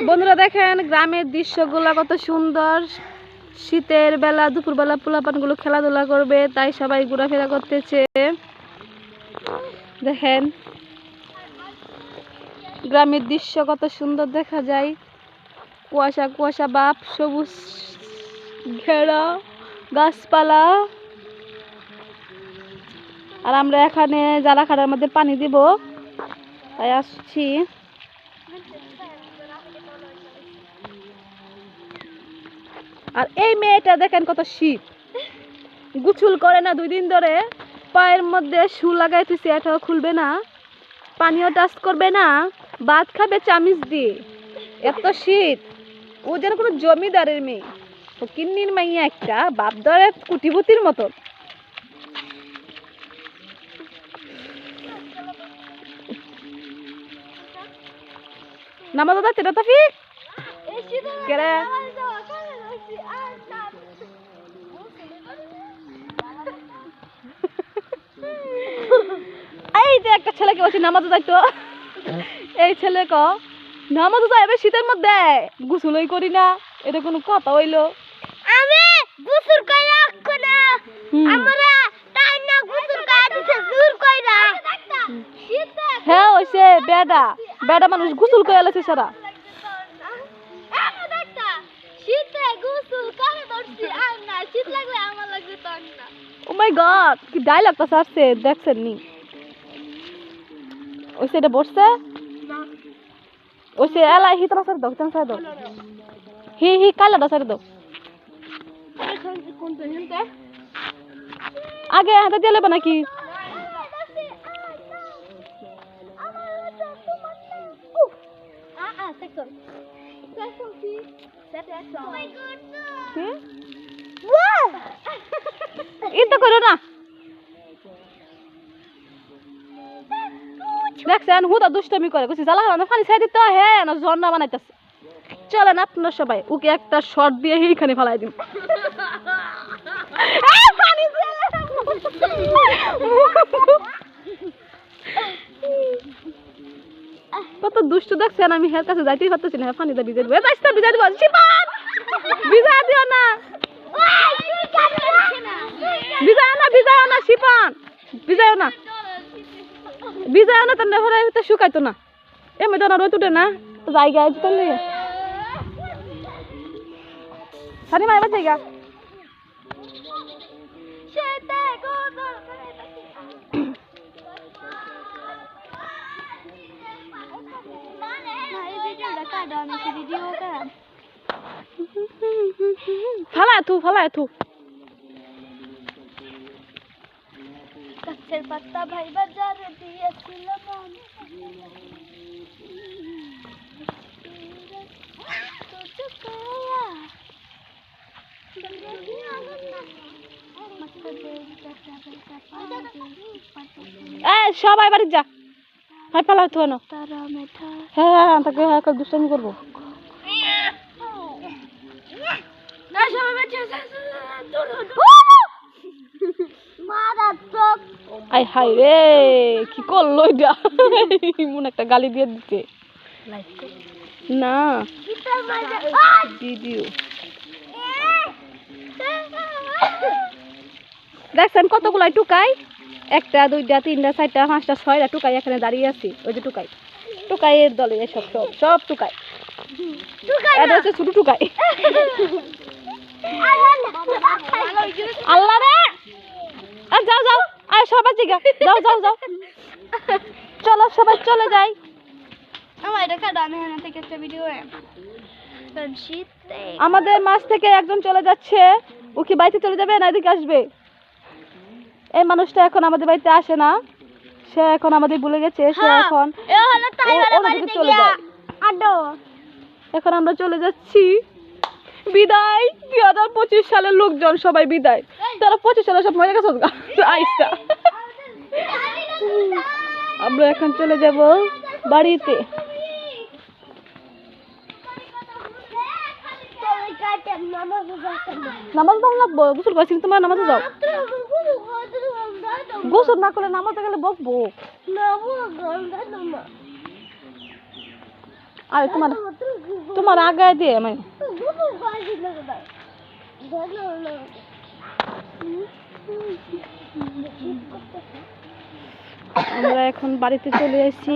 বন্ধুরা দেখেন গ্রামের দৃশ্যগুলো কত সুন্দর। শীতের বেলা দুপুরবেলা পোলাপানগুলো খেলাধুলা করবে, তাই সবাই ঘোরাফেরা করতেছে। দেখেন গ্রামের দৃশ্য কত সুন্দর দেখা যায়। কুয়াশা কুয়াশা ভাব, সবুজ ঘেরা গাছপালা। আর আমরা এখানে জালাখাড়ার মধ্যে পানি দিব, তাই আসছি। আর এই মেয়েটা দেখেন কত শীত, গোসল করে না 2 দিন ধরে, পায়ের মধ্যে শু লাগাইতেছে, এটাও খুলবে না, পানিও টাচ করবে না, ভাত খাবে চামিচ দিয়ে। এত শীত, ও যেন কোনো জমিদারের মেয়ে, ও কিন্নির মাইয়া একটা, বাপ দরের কুটিপতির মতো। নামাজ দাদা তেরা তাফি কেরে এই যে একটা ছেলেকে বলছি নামাজে যাইতো, এই ছেলে ক নামাজে যাইবে শীতের মধ্যে, গোসলই করি না, এটা কোনো কথা হইলো? আমি গোসল কইরা কোনা আমরা তাই না গোসল কইরা দিছে দূর কইরা শীতে। হ্যাঁ হইছে, বেডা বেডা মানুষ গোসল করে আলাছে সারা। আমি দেখতা শীতে গোসল করে দর্শি আর না, শীত লাগলে আমার লাগবে তখন না। ও মাই গড, কি ডায়লগটা ছাড়ছে দেখছেন নি? ওই সেটা বসছে না ওই সে এলাই হিতনা সার দাও, হিতনা সার দাও, হি কালাটা সার দাও। এখন কোন পেনতে আগে হাতে দিয়ে লেবা নাকি? এটা করো না, দেখছেন হুদা দুষ্টামি করে, কইছি জ্বালা খাওয়া পানি ছাই দিতে, হ্যাঁ না ঝর্ণা বানাইতেছে। চলেন আপনার সবাই ওকে একটা শর্ট দিয়ে এইখানে ফেলাই দিন। কত দুষ্ট দেখছেন, আমি হের কাছে যাইতেই পারতেছি না, পানিটা ভিজে দিব, ভিজা দিব, শিপান ভিজা দিও না, ভিজাও না শিপান, ভিজাও না তাহলে হলে তো শুকাইতো না, এমনি তো না রোদ উঠে না জায়গায় তো নেই। সানি মাইবা জায়গা ফালা থু গাছের পাতা ভাই বাজারে দিয়েছিল সবাই বাড়ি যা, ভাই ফালা থু না। তারা মেঠা হ্যাঁ তাকে দুষ্টামি করবো। না সবাই বাচ্চা মারাত্মক। আই হাই রে, কি করলো এটা? মন একটা গালি দিয়ে দিতে না, ভিডিও দেখছেন কতগুলাই টুকাই, 1 2 3 4 5 6 টুকাই এখানে দাঁড়িয়ে আছি। ওই যে টুকাইয়ের দলে এসব সব টুকাই, এটা হচ্ছে ছোট টুকাই। আল্লাহ রে, যাও যাও, আর সবাই জিগা যাও যাও যাও, চলো সবাই চলে যাই। আমার এটা কাটানো হয় না থেকে একটা ভিডিও শীতে আমাদের মাছ থেকে একজন চলে যাচ্ছে, ও কি বাড়িতে চলে যাবে না এদিকে আসবে? এই মানুষটা এখন আমাদের বাড়িতে আসে না, সে এখন আমাদের ভুলে গেছে, সে এখন অন্যদিকে চলে যায়। এখন আমরা চলে যাচ্ছি, বিদায়। 2025 সালের লোকজন সবাই বিদায়, তারা 25 সালে সব মরে গেছে আইসা। আমরা এখন চলে যাব বাড়িতে। নামাজ দাও লাগবো, গোসল করছি তোমার নামাজে যাও। গোসল না করলে নামাজে গেলে বকবো। আরে তোমার তোমার আগে দিয়ে আমি আমরা এখন বাড়িতে চলে এসেছি।